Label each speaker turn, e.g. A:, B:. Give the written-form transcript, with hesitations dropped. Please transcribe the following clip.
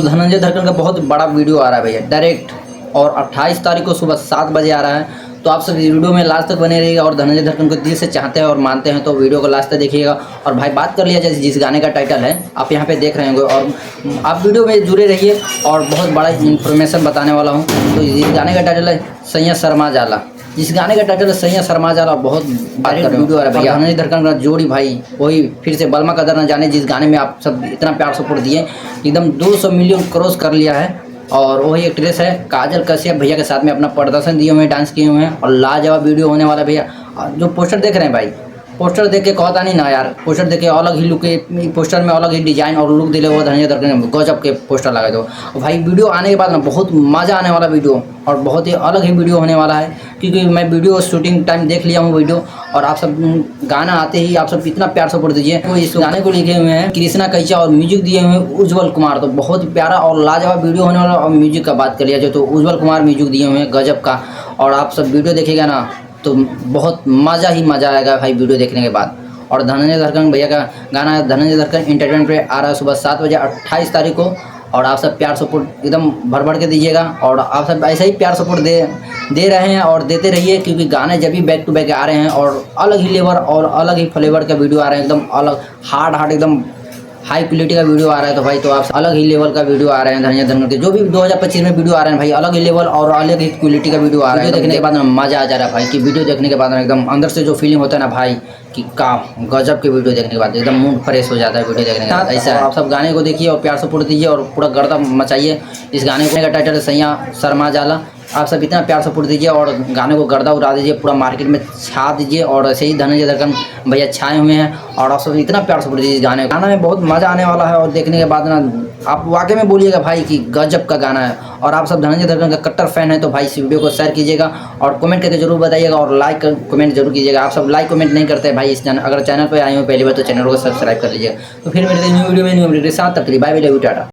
A: धनंजय धड़कन का बहुत बड़ा वीडियो आ रहा है भैया डायरेक्ट, और 28 तारीख को सुबह 7 बजे आ रहा है। तो आप सब इस वीडियो में लास्ट तक बने रहिएगा और धनंजय धड़कन को दिल से चाहते हैं और मानते हैं तो वीडियो को लास्ट तक देखिएगा। और भाई बात कर लिया जैसे जिस गाने का टाइटल है आप यहाँ पे देख रहे होंगे, और आप वीडियो में जुड़े रहिए और बहुत बड़ा इन्फॉर्मेशन बताने वाला हूँ। तो इस गाने का टाइटल है सैया शर्मा जाला। जिस गाने का टाइटल है सैया शर्मा जाला, बहुत डायरेक्ट वीडियो आ रहा है भैया। धनंजय धड़कन का जोड़ी भाई वही फिर से बलमा कदर न जाने, जिस गाने में आप सब इतना प्यार सपोर्ट दिए, एकदम 200 मिलियन क्रॉस कर लिया है। और वही एक्ट्रेस है काजल कश्यप भैया के साथ में अपना प्रदर्शन दिए हुए हैं, डांस किए हुए हैं और लाजवाब वीडियो होने वाला भैया। जो पोस्टर देख रहे हैं भाई, पोस्टर देख के कहता नहीं ना यार, पोस्टर देख के अलग ही लुक, पोस्टर में अलग ही डिजाइन और लुक दिले हुआ धनंजय धड़कन गजब के पोस्टर लगा दो भाई। वीडियो आने के बाद ना बहुत मज़ा आने वाला वीडियो और बहुत ही अलग ही वीडियो होने वाला है, क्योंकि मैं वीडियो शूटिंग टाइम देख लिया हूँ वीडियो। और आप सब गाना आते ही आप सब इतना प्यार सपोर्ट दीजिए। तो इस गाने को लिखे हुए हैं कृष्णा कैचा और म्यूजिक दिए हुए हैं उज्जवल कुमार। तो बहुत ही प्यारा और लाजवाब वीडियो होने वाला। और म्यूजिक का बात कर लिया जाए तो उज्जवल कुमार म्यूजिक दिए हुए हैं गजब का। और आप सब वीडियो देखेगा ना तो बहुत मज़ा ही मज़ा आएगा भाई वीडियो देखने के बाद। और धनंजय धड़कन भैया का गाना है धनंजय धड़कन एंटरटेनमेंट पे आ रहा है सुबह 7 बजे 28 तारीख को। और आप सब प्यार सपोर्ट एकदम भर भर के दीजिएगा और आप सब ऐसे ही प्यार सपोर्ट दे रहे हैं और देते रहिए, क्योंकि गाने जब भी बैक टू बैक आ रहे हैं और अलग ही लेवल और अलग ही फ्लेवर का वीडियो आ रहे हैं, एकदम अलग हार्ड एकदम हाई क्वालिटी का वीडियो आ रहा है। तो भाई तो आप अलग ही लेवल का वीडियो आ रहे हैं धनंजय धड़कन के, जो भी 2025 में वीडियो आ रहे हैं भाई अलग ही लेवल और अलग ही क्वालिटी का वीडियो आ रहा है। देखने के बाद मज़ा आ जा रहा है भाई कि वीडियो देखने के बाद एकदम अंदर से जो फीलिंग होता है ना भाई कि का गजब के वीडियो देखने के बाद एकदम मूड फ्रेश हो जाता है वीडियो देखने के बाद। ऐसा है, आप सब गाने को देखिए और प्यार सपोर्ट दीजिए और पूरा गर्दा मचाइए। इस गाने का टाइटल है सैया शर्मा जाला। आप सब इतना प्यार सपोर्ट दीजिए और गाने को गर्दा उड़ा दीजिए, पूरा मार्केट में छा दीजिए। और ऐसे ही धनंजय धड़कन भैया छाए हुए हैं और आप सब इतना प्यार सपोर्ट दीजिए। गाना में बहुत मज़ा आने वाला है और देखने के बाद ना आप वाकई में बोलिएगा भाई कि गजब का गाना है। और आप सब धनंजय धड़कन का कट्टर फैन है तो भाई इस वीडियो को शेयर कीजिएगा और कमेंट करके जरूर बताइएगा और लाइक कमेंट जरूर कीजिएगा। आप सब लाइक कमेंट नहीं करते भाई इस चैनल, अगर चैनल पर आए हो पहली बार तो चैनल को सब्सक्राइब कर लीजिएगा। तो फिर मेरे न्यू वीडियो में न्यू वीडियो के साथ तक के लिए bye bye, love you, Tata.